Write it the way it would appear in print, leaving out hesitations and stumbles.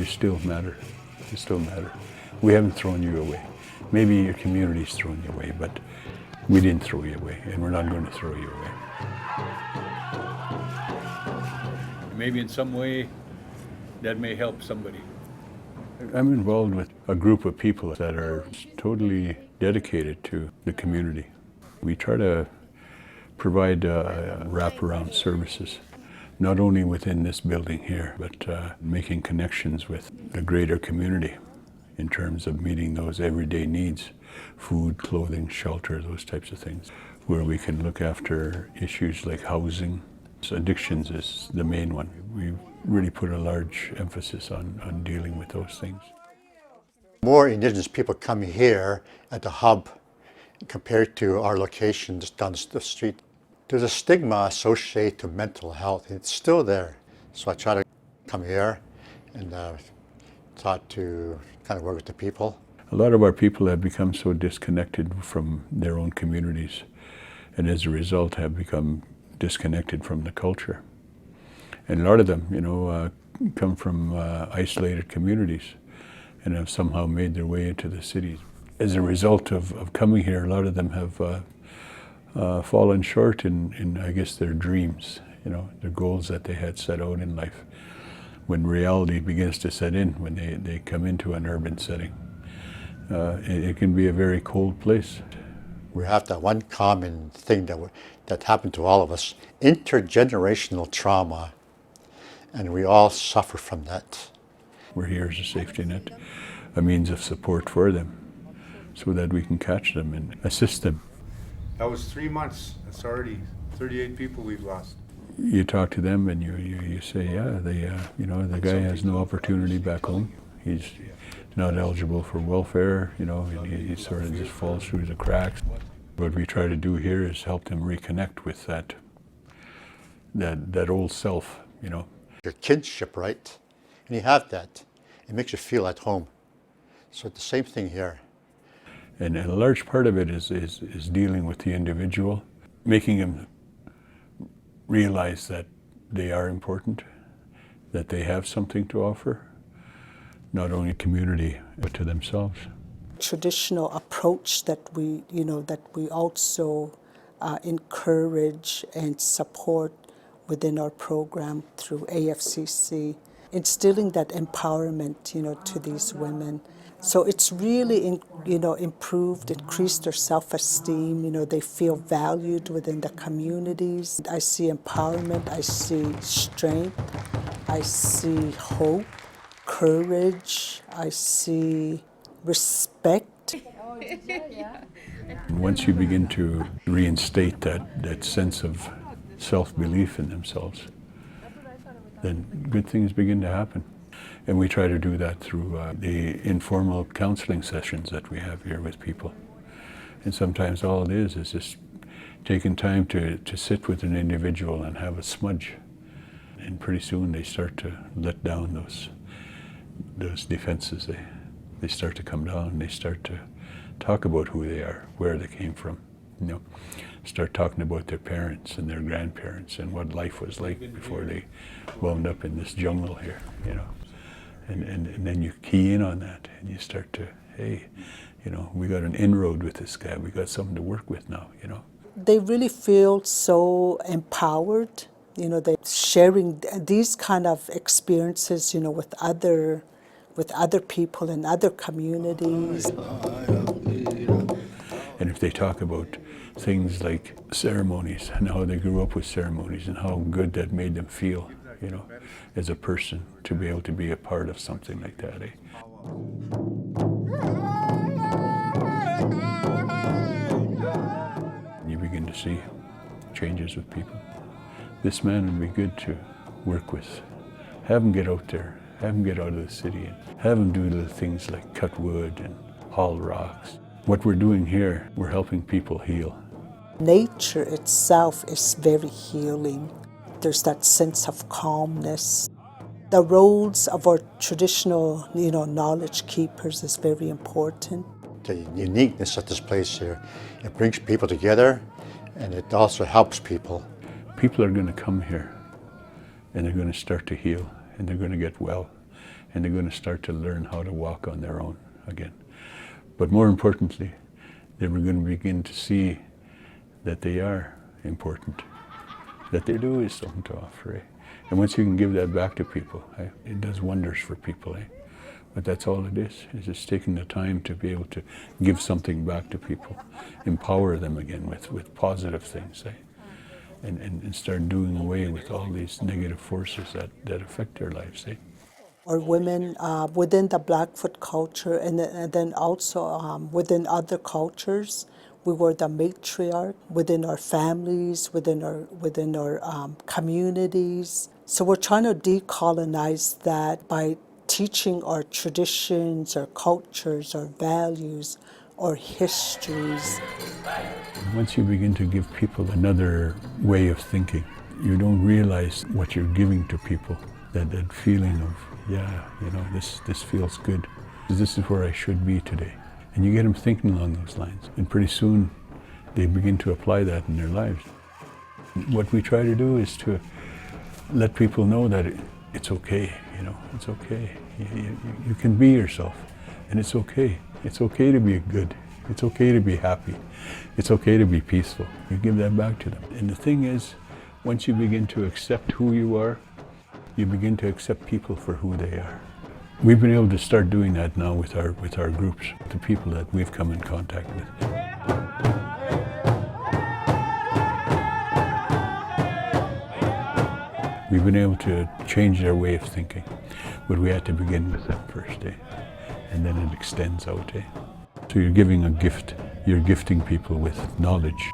you still matter. You still matter. We haven't thrown you away. Maybe your community's thrown you away, but we didn't throw you away, and we're not going to throw you away. Maybe in some way that may help somebody. I'm involved with a group of people that are totally dedicated to the community. We try to provide wraparound services, not only within this building here, but making connections with the greater community in terms of meeting those everyday needs, food, clothing, shelter, those types of things, where we can look after issues like housing. So addictions is the main one. We really put a large emphasis on dealing with those things. More Indigenous people come here at the hub compared to our location just down the street. There's a stigma associated to mental health. It's still there. So I try to come here and try to kind of work with the people. A lot of our people have become so disconnected from their own communities, and as a result have become disconnected from the culture. And a lot of them, come from isolated communities and have somehow made their way into the cities. As a result of coming here, a lot of them have fallen short in, I guess, their dreams, their goals that they had set out in life. When reality begins to set in, when they come into an urban setting, it can be a very cold place. We have that one common thing that happened to all of us, intergenerational trauma, and we all suffer from that. We're here as a safety net, a means of support for them, so that we can catch them and assist them. That was 3 months. That's already 38 people we've lost. You talk to them and you say, yeah, the guy has no opportunity back home. He's not eligible for welfare, he sort of just falls through the cracks. What we try to do here is help them reconnect with that old self, Your kinship, right? And you have that. It makes you feel at home. So it's the same thing here. And a large part of it is dealing with the individual, making them realize that they are important, that they have something to offer, not only community, but to themselves. Traditional approach that we also encourage and support within our program through AFCC, instilling that empowerment, to these women. So it's really, improved, increased their self-esteem. They feel valued within the communities. I see empowerment, I see strength, I see hope, courage, I see respect. Once you begin to reinstate that sense of self-belief in themselves, then good things begin to happen. And we try to do that through the informal counseling sessions that we have here with people. And sometimes all it is just taking time to sit with an individual and have a smudge. And pretty soon they start to let down those defenses. They start to come down and they start to talk about who they are, where they came from. Start talking about their parents and their grandparents and what life was like before they wound up in this jungle here, And then you key in on that and you start to, hey, we got an inroad with this guy. We got something to work with now, They really feel so empowered, they're sharing these kind of experiences, with other people in other communities. And if they talk about things like ceremonies and how they grew up with ceremonies and how good that made them feel, as a person, to be able to be a part of something like that. You begin to see changes with people. This man would be good to work with. Have him get out there, have him get out of the city, and have him do little things like cut wood and haul rocks. What we're doing here, we're helping people heal. Nature itself is very healing. There's that sense of calmness. The roles of our traditional, knowledge keepers is very important. The uniqueness of this place here, it brings people together and it also helps people. People are going to come here and they're going to start to heal and they're going to get well and they're going to start to learn how to walk on their own again. But more importantly, they were going to begin to see that they are important, that they do is something to offer. Eh? And once you can give that back to people, it does wonders for people. Eh? But that's all it is just taking the time to be able to give something back to people, empower them again with positive things, eh? And start doing away with all these negative forces that affect their lives. Eh? Or women within the Blackfoot culture, and then also within other cultures, we were the matriarch within our families, within our communities. So we're trying to decolonize that by teaching our traditions, our cultures, our values, our histories. Once you begin to give people another way of thinking, you don't realize what you're giving to people. That feeling of, yeah, you know, this feels good. This is where I should be today. And you get them thinking along those lines. And pretty soon they begin to apply that in their lives. What we try to do is to let people know that it's okay, you know, it's okay. You can be yourself, and it's okay. It's okay to be good. It's okay to be happy. It's okay to be peaceful. You give that back to them. And the thing is, once you begin to accept who you are, you begin to accept people for who they are. We've been able to start doing that now with our groups, the people that we've come in contact with. We've been able to change their way of thinking, but we had to begin with them first, eh? And then it extends out. Eh? So you're giving a gift. You're gifting people with knowledge.